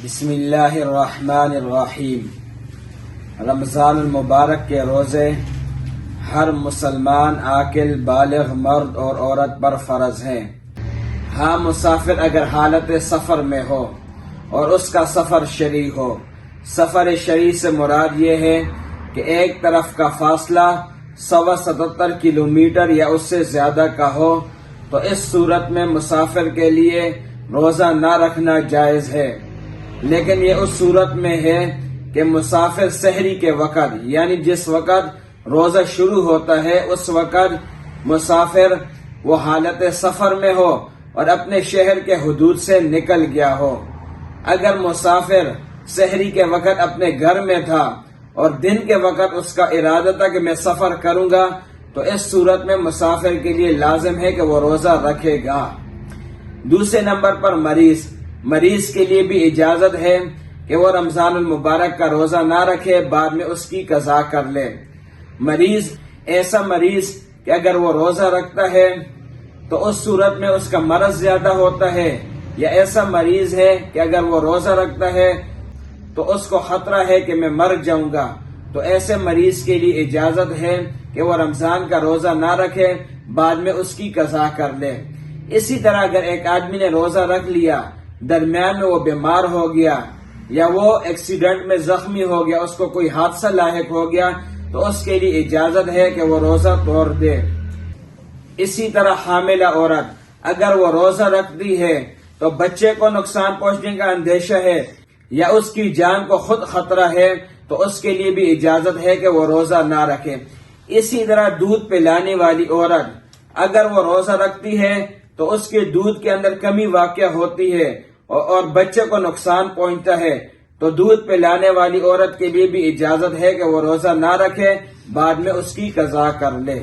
بسم اللہ الرحمن الرحیم۔ رمضان المبارک کے روزے ہر مسلمان عاقل بالغ مرد اور عورت پر فرض ہیں۔ ہاں، مسافر اگر حالت سفر میں ہو اور اس کا سفر شرعی ہو۔ سفر شرعی سے مراد یہ ہے کہ ایک طرف کا فاصلہ 177 کلومیٹر یا اس سے زیادہ کا ہو، تو اس صورت میں مسافر کے لیے روزہ نہ رکھنا جائز ہے، لیکن یہ اس صورت میں ہے کہ مسافر سحری کے وقت، یعنی جس وقت روزہ شروع ہوتا ہے اس وقت مسافر وہ حالت سفر میں ہو اور اپنے شہر کے حدود سے نکل گیا ہو۔ اگر مسافر سحری کے وقت اپنے گھر میں تھا اور دن کے وقت اس کا ارادہ تھا کہ میں سفر کروں گا، تو اس صورت میں مسافر کے لیے لازم ہے کہ وہ روزہ رکھے گا۔ دوسرے نمبر پر مریض کے لیے بھی اجازت ہے کہ وہ رمضان المبارک کا روزہ نہ رکھے، بعد میں اس کی قضا کر لے۔ ایسا مریض کہ اگر وہ روزہ رکھتا ہے تو اس صورت میں اس کا مرض زیادہ ہوتا ہے، یا ایسا مریض ہے کہ اگر وہ روزہ رکھتا ہے تو اس کو خطرہ ہے کہ میں مر جاؤں گا، تو ایسے مریض کے لیے اجازت ہے کہ وہ رمضان کا روزہ نہ رکھے، بعد میں اس کی قضا کر لے۔ اسی طرح اگر ایک آدمی نے روزہ رکھ لیا، درمیان میں وہ بیمار ہو گیا یا وہ ایکسیڈنٹ میں زخمی ہو گیا، اس کو کوئی حادثہ لاحق ہو گیا، تو اس کے لیے اجازت ہے کہ وہ روزہ توڑ دے۔ اسی طرح حاملہ عورت اگر وہ روزہ رکھتی ہے تو بچے کو نقصان پہنچنے کا اندیشہ ہے یا اس کی جان کو خود خطرہ ہے، تو اس کے لیے بھی اجازت ہے کہ وہ روزہ نہ رکھے۔ اسی طرح دودھ پلانے والی عورت اگر وہ روزہ رکھتی ہے تو اس کے دودھ کے اندر کمی واقع ہوتی ہے اور بچے کو نقصان پہنچتا ہے، تو دودھ پلانے والی عورت کے لیے بھی اجازت ہے کہ وہ روزہ نہ رکھے، بعد میں اس کی قضا کر لے۔